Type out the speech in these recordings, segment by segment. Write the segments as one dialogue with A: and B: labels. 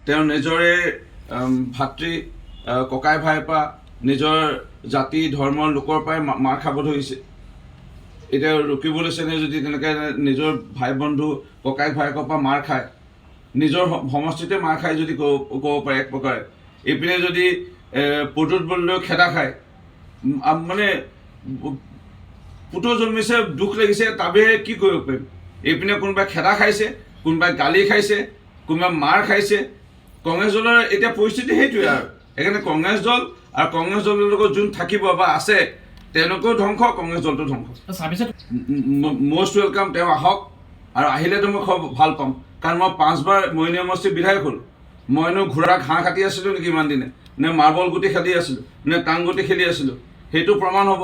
A: তেওঁ নিজৰে ভাতৃ ককাই ভাইপা নিজৰ জাতি ধৰ্মৰ লোকৰ পৰাই মাৰ খাব ধৰিছে। এতিয়া ৰকিব হুছেইনে যদি তেনেকৈ নিজৰ ভাই বন্ধু ককাই ভায়েকৰ পৰা মাৰ খায়, নিজৰ সমষ্টিতে মাৰ খায় যদি ক'ব পাৰে এক প্ৰকাৰে, এইপিনে যদি প্ৰদ্যুৎ বৰদলৈও খেদা খায়, মানে পুত্ৰ জন্মিছে দুখ লাগিছে, তাৰ বাহিৰে কি কৰিব পাৰিম। এইপিনে কোনোবাই খেদা খাইছে, কোনোবাই গালি খাইছে, কোনোবাই মাৰ খাইছে। কংগ্ৰেছ দলৰ এতিয়া পৰিস্থিতি সেইটোৱে আৰু। সেইকাৰণে কংগ্ৰেছ দল আৰু কংগ্ৰেছ দলৰ লগত যোন থাকিব বা আছে তেওঁলোকেও ধ্বংস, কংগ্ৰেছ দলটো ধ্বংস। মষ্ট ৱেলকাম, তেওঁ আহক, আৰু আহিলেতো মই খুব ভাল পাম, কাৰণ মই 5 বাৰ মৰিয়নি সমষ্টিৰ বিধায়ক হ'লোঁ। মইনো ঘোঁৰা ঘাঁহ কাটি আছিলোঁ নেকি ইমান দিনে, নে মাৰ্বল গুটি খেলি আছিলোঁ, নে টাং গুটি খেলি আছিলোঁ, সেইটো প্ৰমাণ হ'ব।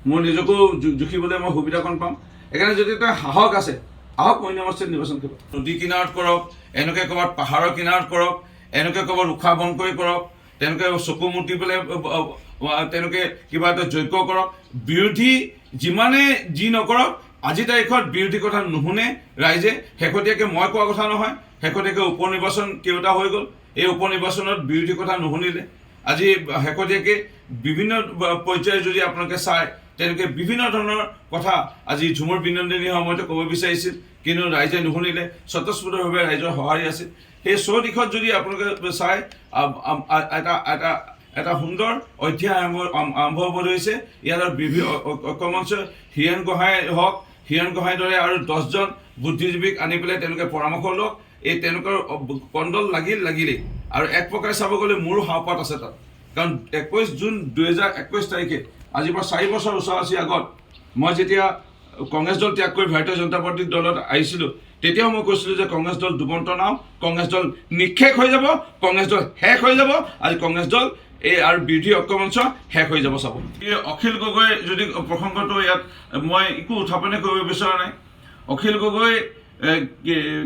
A: মোৰ নিজকো জুখিবলৈ মই সুবিধাকণ পাম। সেইকাৰণে যদি তেওঁ সাহস আছে, আহক মৰিয়নি সমষ্টিত নিৰ্বাচন কৰিব। নদী কিনাৰত কৰক, এনেকৈ ক'ৰবাত পাহাৰৰ কিনাৰত কৰক, এনেকৈ ক'ৰবাত উশাহ বন্ধ কৰি কৰক, তেওঁলোকে চকু মুতি পেলাই তেওঁলোকে কিবা এটা যজ্ঞ কৰক। বিৰোধী যিমানে যি নকৰক, আজিৰ তাৰিখত বিৰোধী কথা নুশুনে ৰাইজে। শেহতীয়াকৈ মই কোৱা কথা নহয়, শেহতীয়াকৈ উপ নিৰ্বাচন কেইটা হৈ গ'ল, এই উপ নিৰ্বাচনত বিৰোধী কথা নুশুনিলে। আজি শেহতীয়াকৈ বিভিন্ন পৰ্যায়ত যদি আপোনালোকে চায়, তেওঁলোকে বিভিন্ন ধৰণৰ কথা আজি ঝুমুৰ বিনোদিনীৰ সময়তে ক'ব বিচাৰিছিল, কিন্তু ৰাইজে নুশুনিলে। স্বতঃস্ফূৰ্তভাৱে ৰাইজৰ সঁহাৰি আছিল। সেই দিশত যদি আপোনালোকে চায়, এটা সুন্দৰ অধ্যায় আৰম্ভ হ'ব ধৰিছে। ইয়াত ঐক্যমঞ্চ হীৰেণ গোহাঁই হওক, হীৰেণ গোহাঁইৰ দৰে আৰু 10জন বুদ্ধিজীৱীক আনি পেলাই তেওঁলোকে পৰামৰ্শ লওক। এই তেওঁলোকৰ কণ্ডল লাগিলেই। আৰু এক প্ৰকাৰে চাব গ'লে মোৰো হাওপাত আছে তাত, কাৰণ 21 জুন 2021 তাৰিখে, আজিৰ পৰা 4 বছৰ ওচৰা-ওচৰি আগত মই যেতিয়া কংগ্ৰেছ দল ত্যাগ কৰি ভাৰতীয় জনতা পাৰ্টীৰ দলত আহিছিলোঁ, তেতিয়াও মই কৈছিলোঁ যে কংগ্ৰেছ দল ডুবন্ত নাও, কংগ্ৰেছ দল নিঃশেষ হৈ যাব, কংগ্ৰেছ দল শেষ হৈ যাব। আজি কংগ্ৰেছ দল আৰু বিৰোধী ঐক্যমঞ্চ শেষ হৈ যাব। চাব অখিল গগৈ যদি প্ৰসংগটো ইয়াত মই একো উত্থাপনে কৰিব বিচৰা নাই। অখিল গগৈ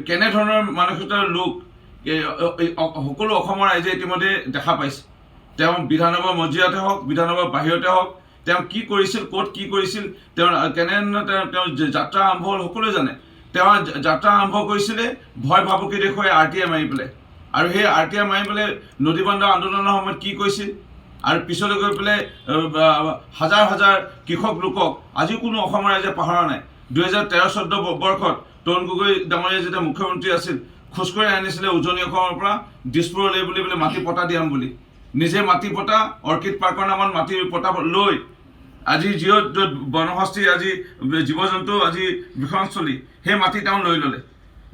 A: কেনেধৰণৰ মানসিকতাৰ লোক সকলো অসমৰ ৰাইজে ইতিমধ্যে দেখা পাইছে। তেওঁ বিধানসভাৰ মজিয়াতে হওক, বিধানসভাৰ বাহিৰতে হওক, তেওঁ কি কৰিছিল, ক'ত কি কৰিছিল, তেওঁ তেওঁৰ যাত্ৰা আৰম্ভ হ'ল সকলোৱে জানে। তেওঁ যাত্ৰা আৰম্ভ কৰিছিলে ভয় ভাবুকি দেখুৱাই RTI মাৰি পেলাই, আৰু সেই RTI মাৰি পেলাই নদী বান্ধৰ আন্দোলনৰ সময়ত কি কৈছিল, আৰু পিছলৈ গৈ পেলাই হাজাৰ হাজাৰ কৃষক লোকক আজিও কোনো অসমৰ ৰাইজে পাহৰা নাই। 2013-14 বৰ্ষত তৰুণ গগৈ ডাঙৰীয়া যেতিয়া মুখ্যমন্ত্ৰী আছিল, খোজকঢ়ি আনিছিলে উজনি অসমৰ পৰা দিছপুৰলৈ বুলি মাটি পটা দিয়াম বুলি। নিজে মাটি পটা, অৰ্কিড পাৰ্কৰ নামত মাটি পটা লৈ আজি য'ত বনশাস্তি, আজি জীৱ জন্তু, আজি বিষণস্থলী, সেই মাটি তেওঁ লৈ ল'লে।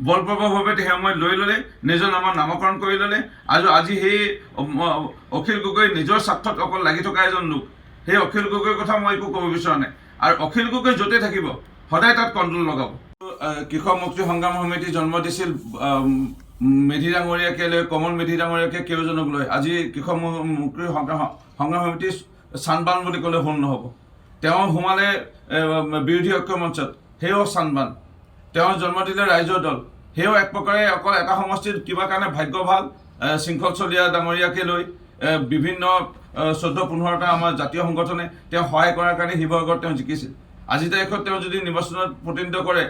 A: বলপূৰ্বকভাৱে সেই সময়ত লৈ ল'লে, নিজৰ নামত নামকৰণ কৰি ল'লে। আৰু আজি সেই অখিল গগৈ নিজৰ স্বাৰ্থত অকল লাগি থকা এজন লোক। সেই অখিল গগৈৰ কথা মই একো ক'ব বিচৰা নাই। আৰু অখিল গগৈ য'তে থাকিব সদায় তাত কণ্ট্ৰল লগাব। কৃষক মুক্তি সংগ্ৰাম সমিতি জন্ম দিছিল মেধি ডাঙৰীয়াকে লৈ, কমল মেধি ডাঙৰীয়াকে কেইজনক লৈ। আজি কৃষক মুক্তি সংগ্ৰাম সমিতি চানবান বুলি ক'লে ভুল নহ'ব। তেওঁ সোমালে বিৰোধী ঐক্যমঞ্চত, সেয়াও চানবান। তেওঁ জন্ম দিলে ৰাইজৰ দল, সেয়াও এক প্ৰকাৰে অকল এটা সমষ্টিত কিবা কাৰণে ভাগ্য ভাল। শৃংখল চলিয়া ডাঙৰীয়াকে লৈ বিভিন্ন 14-15টা আমাৰ জাতীয় সংগঠনে তেওঁ সহায় কৰাৰ কাৰণে শিৱসাগৰত তেওঁ জিকিছিল। আজিৰ তাৰিখত তেওঁ যদি নিৰ্বাচনত প্ৰতিনিধিত্ব কৰে,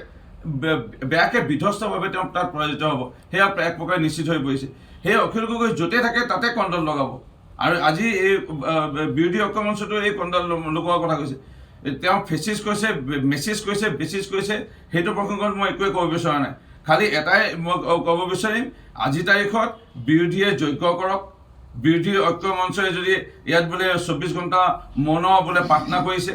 A: বেয়াকৈ বিধ্বস্তভাৱে তেওঁ তাত পৰাজিত হ'ব, সেয়া এক প্ৰকাৰে নিশ্চিত হৈ পৰিছে। সেই অখিল গগৈ য'তে থাকে তাতে কণ্ডল লগাব। আৰু আজি এই বিৰোধী ঐক্যমঞ্চটো এই কণ্ডল লগোৱাৰ কথা কৈছে। তেওঁ ফেচিছ কৈছে, মেছেজ কৈছে, বেচিছ কৈছে, সেইটো প্ৰসংগত মই একোৱে ক'ব বিচৰা নাই। খালি এটাই মই ক'ব বিচাৰিম, আজিৰ তাৰিখত বিৰোধীয়ে যজ্ঞ কৰক। বিৰোধী ঐক্যমঞ্চই যদি ইয়াত বোলে 24 ঘণ্টা মৌন বোলে প্ৰাৰ্থনা কৰিছে,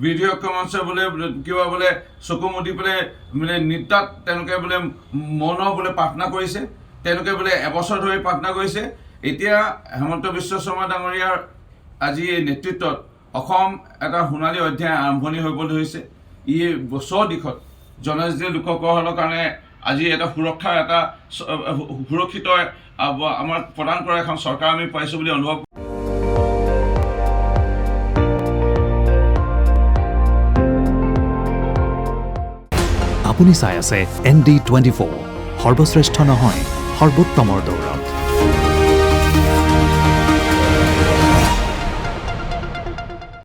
A: বিৰোধী ঐক্যমঞ্চই বোলে কিবা বোলে চকু মুদি পেলাই মানে নিদ্ৰাত তেওঁলোকে বোলে মৌন বোলে প্ৰাৰ্থনা কৰিছে, তেওঁলোকে বোলে এবছৰ ধৰি প্ৰাৰ্থনা কৰিছে। এতিয়া হেমন্ত বিশ্ব শৰ্মা ডাঙৰীয়াৰ আজি এই নেতৃত্বত অসম এটা সোণালী অধ্যায় আৰম্ভণি হ'ব ধৰিছে। ই বছৰ দিশত জনজাতীয় লোকসকলৰ কাৰণে আজি এটা সুৰক্ষাৰ এটা সুৰক্ষিত আমাৰ প্ৰদান কৰা এখন চৰকাৰ আমি পাইছোঁ বুলি অনুভৱ।
B: আপুনি চাই আছে ND24, সৰ্বশ্ৰেষ্ঠ নহয় সৰ্বোত্তমৰ দৌৰ।